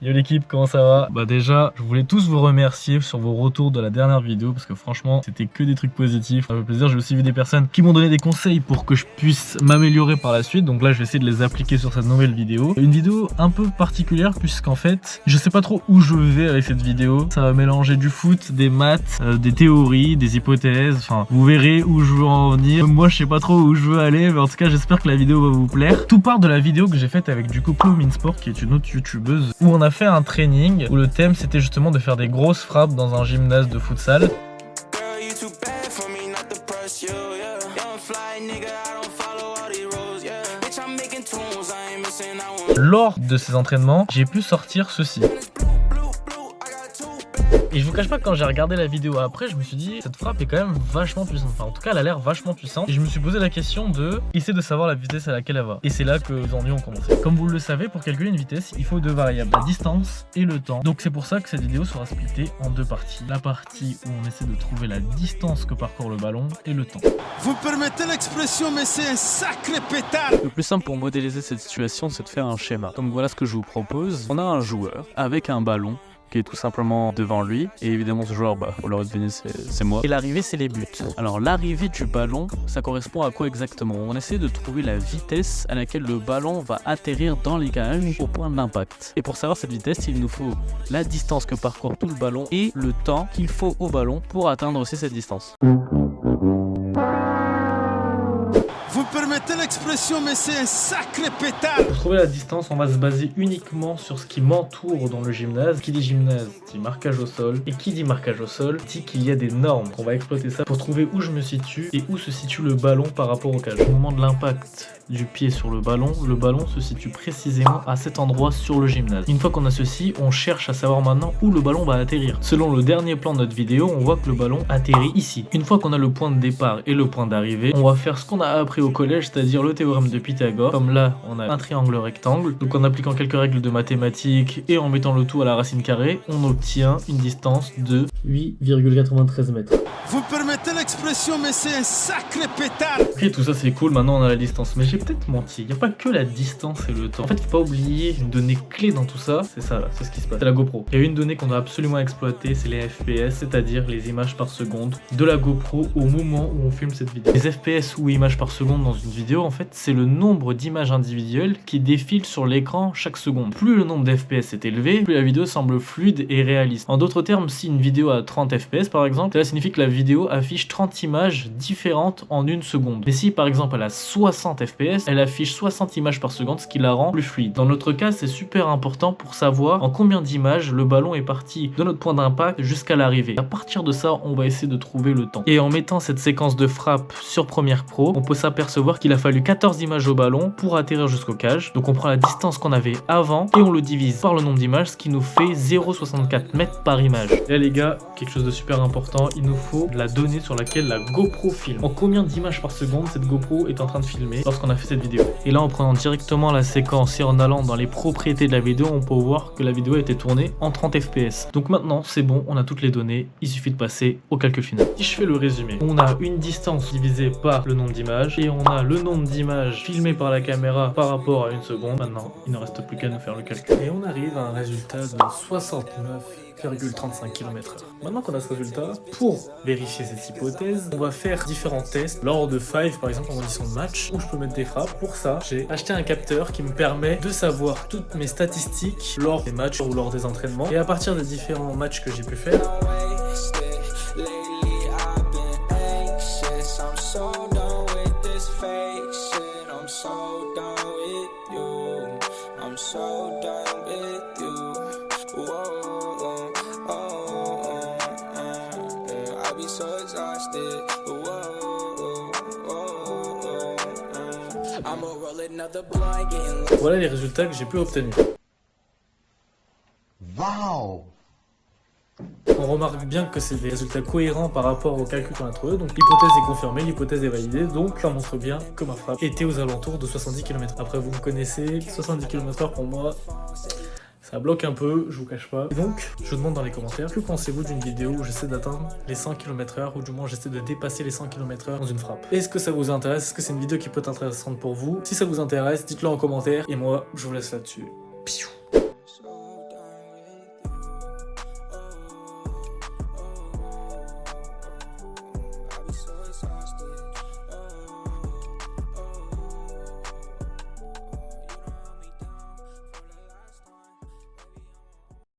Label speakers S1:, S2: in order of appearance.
S1: Yo l'équipe, comment ça va? Bah déjà, je voulais tous vous remercier sur vos retours de la dernière vidéo parce que franchement, c'était que des trucs positifs. Ça fait plaisir, j'ai aussi vu des personnes qui m'ont donné des conseils pour que je puisse m'améliorer par la suite. Donc là, je vais essayer de les appliquer sur cette nouvelle vidéo. Une vidéo un peu particulière puisqu'en fait, je sais pas trop où je vais avec cette vidéo. Ça va mélanger du foot, des maths, des théories, des hypothèses. Enfin, vous verrez où je veux en venir. Moi, je sais pas trop où je veux aller, mais en tout cas, j'espère que la vidéo va vous plaire. Tout part de la vidéo que j'ai faite avec du coup Chloé Minsport, qui est une autre youtubeuse, où on a fait un training où le thème c'était justement de faire des grosses frappes dans un gymnase de futsal. Lors de ces entraînements, j'ai pu sortir ceci. Et je vous cache pas que quand j'ai regardé la vidéo après, je me suis dit cette frappe est quand même vachement puissante. Enfin en tout cas elle a l'air vachement puissante. Et je me suis posé la question de essayer de savoir la vitesse à laquelle elle va. Et c'est là que les ennuis ont commencé. Comme vous le savez, pour calculer une vitesse, il faut deux variables, la distance et le temps. Donc c'est pour ça que cette vidéo sera splittée en deux parties. La partie où on essaie de trouver la distance que parcourt le ballon et le temps.
S2: Vous me permettez l'expression, mais c'est un sacré pétard.
S3: Le plus simple pour modéliser cette situation, c'est de faire un schéma. Donc voilà ce que je vous propose. On a un joueur avec un ballon qui est tout simplement devant lui, et évidemment ce joueur, vous l'aurez deviné, c'est moi. Et l'arrivée, c'est les buts. Alors l'arrivée du ballon, ça correspond à quoi exactement? On essaie de trouver la vitesse à laquelle le ballon va atterrir dans les cages au point d'impact. Et pour savoir cette vitesse, il nous faut la distance que parcourt tout le ballon et le temps qu'il faut au ballon pour atteindre aussi cette distance.
S2: Vous me permettez l'expression, mais c'est un sacré pétard.
S1: Pour trouver la distance, on va se baser uniquement sur ce qui m'entoure dans le gymnase. Qui dit gymnase dit marquage au sol. Et qui dit marquage au sol dit qu'il y a des normes. On va exploiter ça pour trouver où je me situe et où se situe le ballon par rapport au cage. Au moment de l'impact du pied sur le ballon se situe précisément à cet endroit sur le gymnase. Une fois qu'on a ceci, on cherche à savoir maintenant où le ballon va atterrir. Selon le dernier plan de notre vidéo, on voit que le ballon atterrit ici. Une fois qu'on a le point de départ et le point d'arrivée, on va faire ce qu'on a appris au collège, c'est-à-dire le théorème de Pythagore. Comme là, on a un triangle rectangle. Donc en appliquant quelques règles de mathématiques et en mettant le tout à la racine carrée, on obtient une distance de 8,93 mètres.
S2: Vous me permettez l'expression, mais c'est un sacré pétard.
S1: Ok, tout ça c'est cool, maintenant on a la distance. Mais j'ai peut-être menti, il n'y a pas que la distance et le temps. En fait, faut pas oublier une donnée clé dans tout ça, c'est ça là, c'est ce qui se passe. C'est la GoPro. Il y a une donnée qu'on doit absolument exploiter, c'est les FPS, c'est-à-dire les images par seconde de la GoPro au moment où on filme cette vidéo. Les FPS ou images par seconde dans une vidéo, en fait, c'est le nombre d'images individuelles qui défilent sur l'écran chaque seconde. Plus le nombre d'FPS est élevé, plus la vidéo semble fluide et réaliste. En d'autres termes, si une vidéo a 30 FPS par exemple, cela signifie que la vidéo affiche 30 images différentes en une seconde. Mais si par exemple elle a 60 FPS, elle affiche 60 images par seconde, ce qui la rend plus fluide. Dans notre cas, c'est super important pour savoir en combien d'images le ballon est parti de notre point d'impact jusqu'à l'arrivée. À partir de ça, on va essayer de trouver le temps. Et en mettant cette séquence de frappe sur Premiere Pro, on peut s'apercevoir qu'il a fallu 14 images au ballon pour atterrir jusqu'au cage. Donc on prend la distance qu'on avait avant et on le divise par le nombre d'images, ce qui nous fait 0,64 mètres par image. Et là les gars, quelque chose de super important, il nous faut la donnée sur laquelle la GoPro filme. En combien d'images par seconde cette GoPro est en train de filmer lorsqu'on a fait cette vidéo. Et là en prenant directement la séquence et en allant dans les propriétés de la vidéo, on peut voir que la vidéo a été tournée en 30 fps. Donc maintenant c'est bon, on a toutes les données, il suffit de passer au calcul final. Si je fais le résumé, on a une distance divisée par le nombre d'images et on a le nombre d'images filmées par la caméra par rapport à une seconde. Maintenant il ne reste plus qu'à nous faire le calcul. Et on arrive à un résultat de 69,35 km/h. Maintenant qu'on a ce résultat, pour vérifier cette hypothèse, on va faire différents tests lors de 5 par exemple en condition de match où je peux mettre des frappes. Pour ça, j'ai acheté un capteur qui me permet de savoir toutes mes statistiques lors des matchs ou lors des entraînements. Et à partir des différents matchs que j'ai pu faire, voilà les résultats que j'ai pu obtenir.
S2: Wow.
S1: On remarque bien que c'est des résultats cohérents par rapport au calcul qu'on a trouvé, donc l'hypothèse est confirmée, l'hypothèse est validée, donc ça montre bien que ma frappe était aux alentours de 70 km. Après vous me connaissez, 70 km/h pour moi, ça bloque un peu, je vous cache pas. Et donc, je vous demande dans les commentaires, que pensez-vous d'une vidéo où j'essaie d'atteindre les 100 km/h ou du moins j'essaie de dépasser les 100 km/h dans une frappe? Est-ce que ça vous intéresse? Est-ce que c'est une vidéo qui peut être intéressante pour vous? Si ça vous intéresse, dites-le en commentaire et moi, je vous laisse là-dessus. Piou.